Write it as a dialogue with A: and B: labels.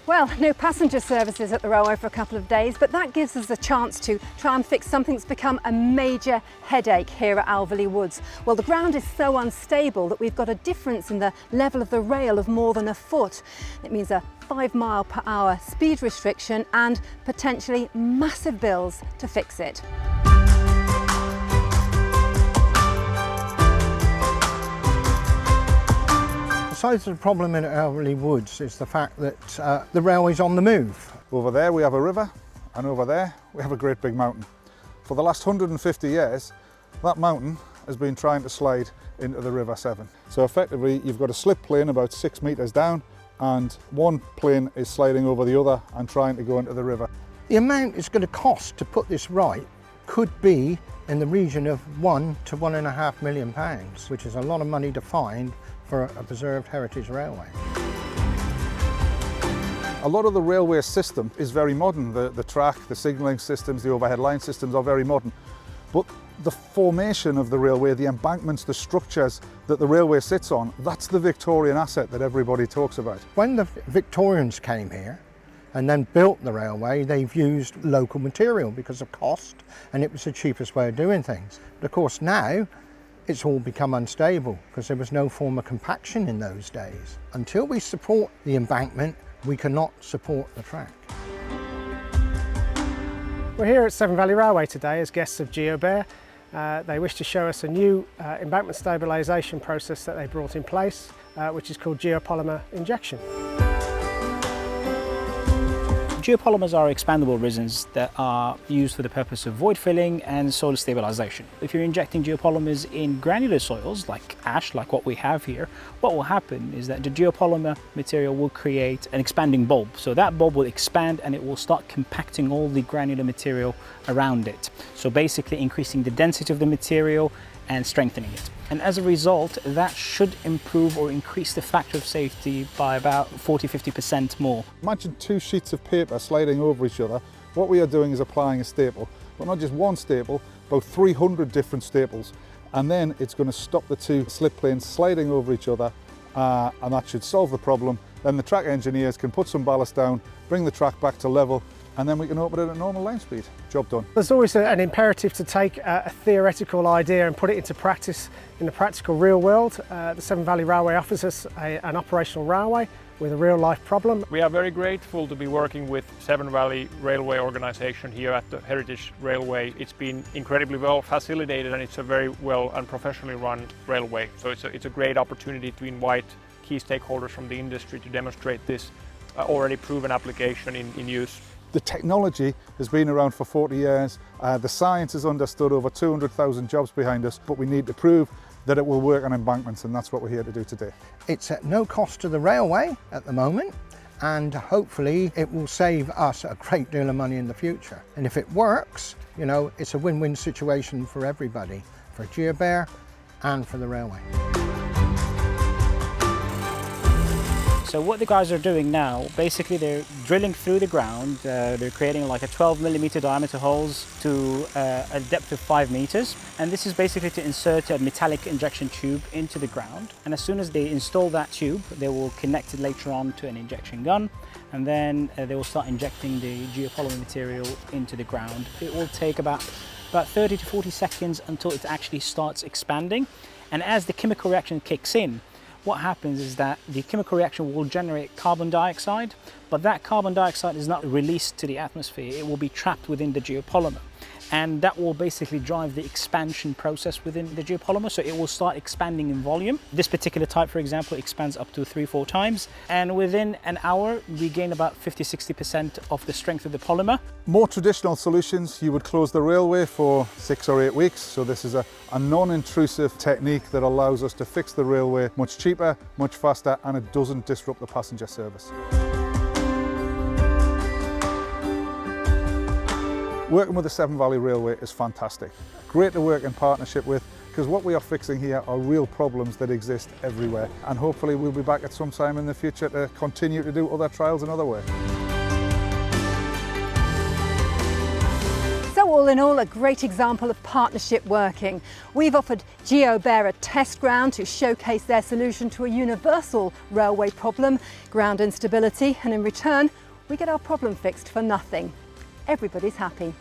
A: Well, no passenger services at the railway for a couple of days, but that gives us a chance to try and fix something that's become a major headache here at Alveley Woods. Well, the ground is so unstable that we've got a difference in the level of the rail of more than a foot. It means a 5-mile-per-hour speed restriction and potentially massive bills to fix it.
B: The size of the problem in Alveley Woods is the fact that the railway's on the move.
C: Over there we have a river, and over there we have a great big mountain. For the last 150 years, that mountain has been trying to slide into the River Severn. So effectively you've got a slip plane about 6 metres down, and one plane is sliding over the other and trying to go into the river.
B: The amount it's going to cost to put this right could be in the region of £1 to £1.5 million, which is a lot of money to find for a preserved heritage railway.
C: A lot of the railway system is very modern. The track, the signalling systems, the overhead line systems are very modern. But the formation of the railway, the embankments, the structures that the railway sits on, that's the Victorian asset that everybody talks about.
B: When the Victorians came here and then built the railway, they've used local material because of cost, and it was the cheapest way of doing things. But of course now, it's all become unstable because there was no form of compaction in those days. Until we support the embankment, we cannot support the track.
D: We're here at Severn Valley Railway today as guests of Geobear. They wish to show us a new embankment stabilisation process that they brought in place, which is called geo-polymer injection.
E: Geopolymers are expandable resins that are used for the purpose of void filling and soil stabilisation. If you're injecting geopolymers in granular soils like ash, like what we have here, what will happen is that the geopolymer material will create an expanding bulb. So that bulb will expand and it will start compacting all the granular material around it. So basically increasing the density of the material and strengthening it. And as a result, that should improve or increase the factor of safety by about 40–50% more.
C: Imagine two sheets of paper sliding over each other. What we are doing is applying a staple, but not just one staple, about 300 different staples. And then it's going to stop the two slip planes sliding over each other, and that should solve the problem. Then the track engineers can put some ballast down, bring the track back to level, and then we can open it at normal line speed. Job done.
D: There's always an imperative to take a theoretical idea and put it into practice in the practical real world. The Severn Valley Railway offers us an operational railway with a real life problem.
F: We are very grateful to be working with Severn Valley Railway organisation here at the Heritage Railway. It's been incredibly well facilitated and it's a very well and professionally run railway. So it's a great opportunity to invite key stakeholders from the industry to demonstrate this already proven application in use.
C: The technology has been around for 40 years, the science is understood, over 200,000 jobs behind us, but we need to prove that it will work on embankments, and that's what we're here to do today.
B: It's at no cost to the railway at the moment, and hopefully it will save us a great deal of money in the future. And if it works, you know, it's a win-win situation for everybody, for Geobear and for the railway.
E: So what the guys are doing now, basically they're drilling through the ground, they're creating like a 12mm diameter holes to a depth of 5 meters. And this is basically to insert a metallic injection tube into the ground. And as soon as they install that tube, they will connect it later on to an injection gun. And then they will start injecting the geopolymer material into the ground. It will take about 30 to 40 seconds until it actually starts expanding. And as the chemical reaction kicks in, what happens is that the chemical reaction will generate carbon dioxide, but that carbon dioxide is not released to the atmosphere. It will be trapped within the geopolymer, and that will basically drive the expansion process within the geopolymer, so it will start expanding in volume. This particular type, for example, expands up to 3–4 times, and within an hour we gain about 50–60% of the strength of the polymer.
C: More traditional solutions, you would close the railway for 6 or 8 weeks, so this is a non-intrusive technique that allows us to fix the railway much cheaper, much faster, and it doesn't disrupt the passenger service. Working with the Severn Valley Railway is fantastic. Great to work in partnership with, because what we are fixing here are real problems that exist everywhere. And hopefully we'll be back at some time in the future to continue to do other trials in other ways.
A: So all in all, a great example of partnership working. We've offered Geobear a test ground to showcase their solution to a universal railway problem, ground instability, and in return, we get our problem fixed for nothing. Everybody's happy.